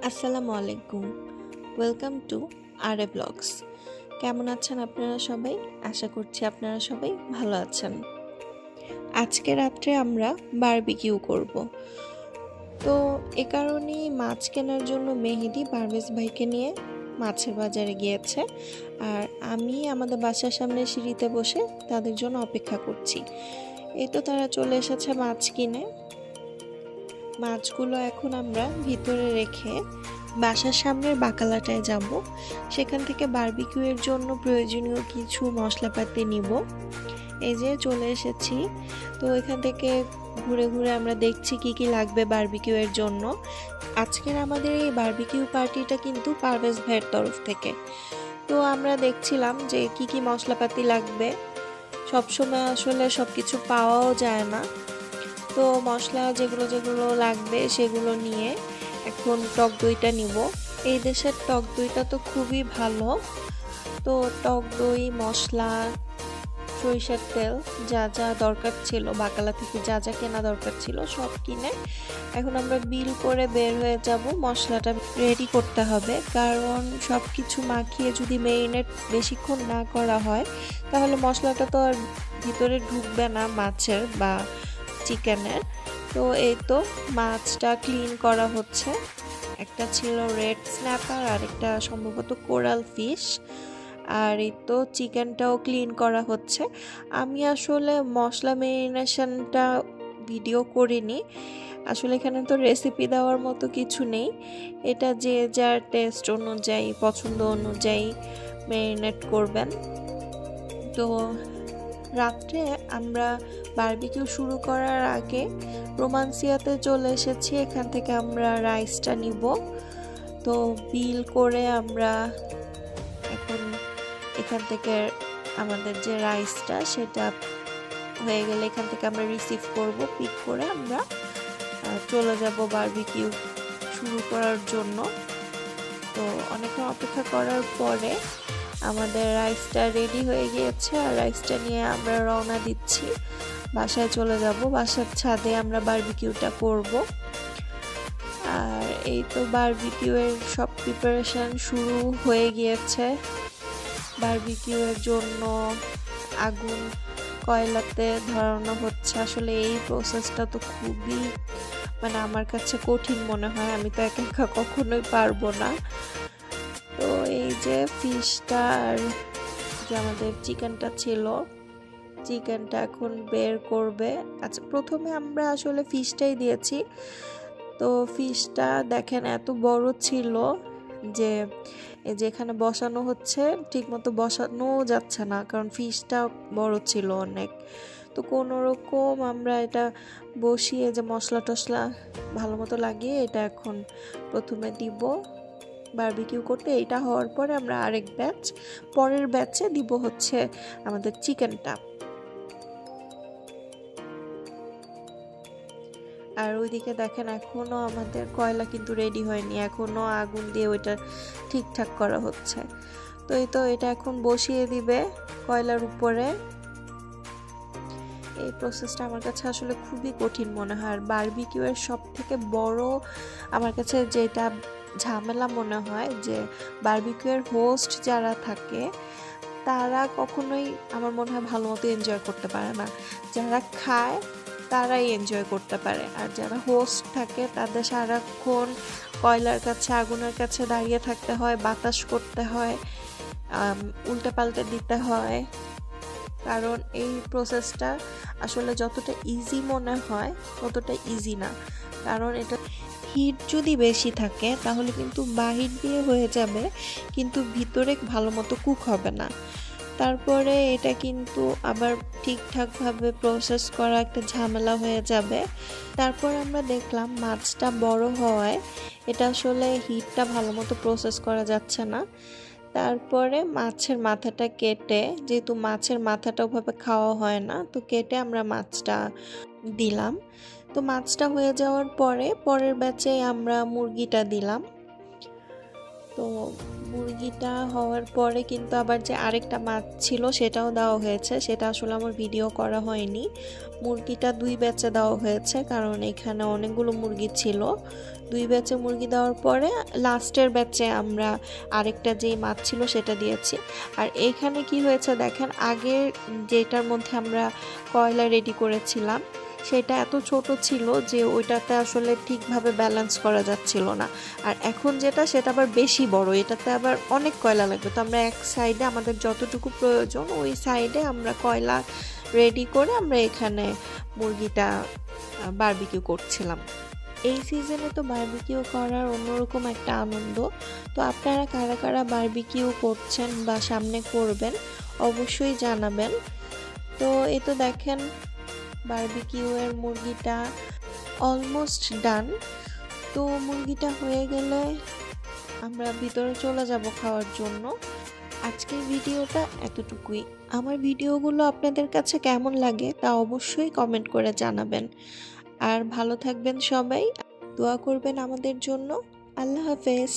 আসসালামু আলাইকুম। Welcome to RA blogs. কেমন আছেন আপনারা সবাই? আশা করছি আপনারা সবাই ভালো আছেন। আজকে রাত্রে আমরা বারবিকিউ করব। তো এ কারণেই মাছ কেনার জন্য মেহেদি পারভেজ ভাইকে নিয়ে মাছের বাজারে গিয়েছে, আর আমি আমাদের বাসার সামনে সিঁড়িতে বসে তাদের জন্য অপেক্ষা করছি। এই তো তারা চলে এসেছে মাছ কিনে। মাছগুলো এখন আমরা ভিতরে রেখে বাসার সামনের বাকালাটায় যাব। সেখান থেকে বারবিকিউ এর জন্য প্রয়োজনীয় কিছু মশলাপাতি নিব। এই যে চলে এসেছি। তো এখান থেকে ঘুরে ঘুরে আমরা দেখছি কি কি লাগবে বারবিকিউ এর জন্য। আজকের আমাদের এই বারবিকিউ পার্টিটা কিন্তু পারভেজ ভাইয়ের তরফ থেকে। তো আমরা দেখছিলাম যে কি কি মশলাপাতি লাগবে। সবসময় আসলে সবকিছু পাওয়াও যায় না। তো মশলা যেগুলো যেগুলো লাগবে সেগুলো নিয়ে এখন টক দইটা নিব। এই দেশের টক দইটা তো খুবই ভালো। তো টক দই, মশলা, সরিষার তেল, যা যা দরকার ছিল, বাকালা থেকে যা যা কেনা দরকার ছিল সব কিনে এখন আমরা বিল করে বের হয়ে যাব। মশলাটা রেডি করতে হবে, কারণ সব কিছু মাখিয়ে যদি মেরিনেট বেশিক্ষণ না করা হয় তাহলে মশলাটা তো আর ভিতরে ঢুকবে না মাছের বা চিকেনের। তো এই তো মাছটা ক্লিন করা হচ্ছে। একটা ছিল রেড স্ন্যাপার আর একটা সম্ভবত কোরাল ফিশ। আর এই তো চিকেনটাও ক্লিন করা হচ্ছে। আমি আসলে মশলা মেরিনেশনটা ভিডিও করিনি। আসলে এখানে তো রেসিপি দেওয়ার মতো কিছু নেই। এটা যে যার টেস্ট অনুযায়ী, পছন্দ অনুযায়ী মেরিনেট করবেন। তো রাত্রে আমরা বারবিকিউ শুরু করার আগে রোমান্সিয়াতে চলে এসেছি। এখান থেকে আমরা রাইসটা নিব। তো বিল করে আমরা এখন এখান থেকে আমাদের যে রাইসটা সেটা হয়ে গেলে এখান থেকে আমরা রিসিভ করব। পিক করে আমরা চলে যাব বারবিকিউ শুরু করার জন্য। তো অনেকক্ষণ অপেক্ষা করার পরে আমাদের রাইসটা রেডি হয়ে গিয়েছে, আর রাইসটা নিয়ে আমরা রওনা দিচ্ছি। বাসায় চলে যাব। বাসার ছাদে আমরা বারবিকিউটা করব। আর এই তো বারবিকিউ এর সব প্রিপারেশন শুরু হয়ে গিয়েছে। বারবিকিউ এর জন্য আগুন কয়লাতে ধরানো হচ্ছে। আসলে এই প্রসেসটা তো খুবই আমার কাছে কঠিন মনে হয়। আমি তো একা একা কখনোই পারবো না। তো এই যে ফিশটা আর যে আমাদের চিকেনটা ছিল, চিকেনটা এখন বের করবে। আচ্ছা, প্রথমে আমরা আসলে ফিশটাই দিয়েছি। তো ফিশটা দেখেন এত বড় ছিল যে যেখানে বসানো হচ্ছে ঠিক মতো বসানো যাচ্ছে না, কারণ ফিশটা বড় ছিল অনেক। তো কোনো রকম আমরা এটা বসিয়ে যে মশলা টশলা ভালো মতো লাগিয়ে এটা এখন প্রথমে দিব বারবিকিউ করতে। এটা হওয়ার পরে আমরা আরেক ব্যাচ, পরের ব্যাচে দিব হচ্ছে আমাদের চিকেনটা। আর ওইদিকে দেখেন এখনো আমাদের কয়লা কিন্তু রেডি হয়নি, এখনো আগুন দিয়ে ওইটা ঠিকঠাক করা হচ্ছে। তো এই তো এটা এখন বসিয়ে দিবে কয়লার উপরে। এই প্রসেসটা আমার কাছে আসলে খুবই কঠিন মনে হয়। আর বারবিকিউ এর সব থেকে বড় আমার কাছে যেটা ঝামেলা মনে হয় যে বারবিকিউ এর হোস্ট যারা থাকে তারা কখনোই আমার মনে হয় ভালো মতো এনজয় করতে পারে না। যারা খায় তারাই এনজয় করতে পারে, আর যারা হোস্ট থাকে তাদের সারাক্ষণ কয়লার কাছে, আগুনের কাছে দাঁড়িয়ে থাকতে হয়, বাতাস করতে হয়, উল্টে পাল্টে দিতে হয়। কারণ এই প্রসেসটা আসলে যতটা ইজি মনে হয় ততটা ইজি না। কারণ এটা হিট যদি বেশি থাকে তাহলে কিন্তু বাহির দিয়ে হয়ে যাবে, কিন্তু ভিতরে ভালো মতো কুক হবে না। তারপরে এটা কিন্তু আবার ঠিকঠাকভাবে প্রসেস করা একটা ঝামেলা হয়ে যাবে। তারপর আমরা দেখলাম মাছটা বড় হওয়ায় এটা আসলে হিটটা ভালো মতো প্রসেস করা যাচ্ছে না। তারপরে মাছের মাথাটা কেটে, যেহেতু মাছের মাথাটা ওভাবে খাওয়া হয় না, তো কেটে আমরা মাছটা দিলাম। তো মাছটা হয়ে যাওয়ার পরে পরের ব্যাচে আমরা মুরগিটা দিলাম। তো মুরগিটা হওয়ার পরে কিন্তু আবার যে আরেকটা মাছ ছিল সেটাও দেওয়া হয়েছে, সেটা আসলে আমার ভিডিও করা হয়নি। মুরগিটা 2 ব্যাচে দেওয়া হয়েছে, কারণ এখানে অনেকগুলো মুরগি ছিল। 2 ব্যাচে মুরগি দেওয়ার পরে লাস্টের ব্যাচে আমরা আরেকটা যেই মাছ ছিল সেটা দিয়েছি। আর এইখানে কি হয়েছে দেখেন, আগের যেটার মধ্যে আমরা কয়লা রেডি করেছিলাম সেটা এত ছোট ছিল যে ওইটাতে আসলে ঠিকভাবে ব্যালেন্স করা যাচ্ছিল না। আর এখন যেটা সেটা আবার বেশি বড়, এটাতে আবার অনেক কয়লা লাগবে। তো আমরা এক সাইডে আমাদের যতটুকু প্রয়োজন ওই সাইডে আমরা কয়লা রেডি করে আমরা এখানে মুরগিটা বারবিকিউ করছিলাম। এই সিজনে তো বারবিকিউ করার অন্যরকম একটা আনন্দ। তো আপনারা কারা কারা বারবিকিউ করছেন বা সামনে করবেন অবশ্যই জানাবেন। তো এই তো দেখেন বারবিকিউ এর মুরগিটা অলমোস্ট ডান। তো মুরগিটা হয়ে গেলে আমরা ভিতরে চলে যাব খাওয়ার জন্য। আজকের ভিডিওটা এতটুকুই। আমার ভিডিওগুলো আপনাদের কাছে কেমন লাগে তা অবশ্যই কমেন্ট করে জানাবেন। আর ভালো থাকবেন সবাই, দোয়া করবেন আমাদের জন্য। আল্লাহ হাফেজ।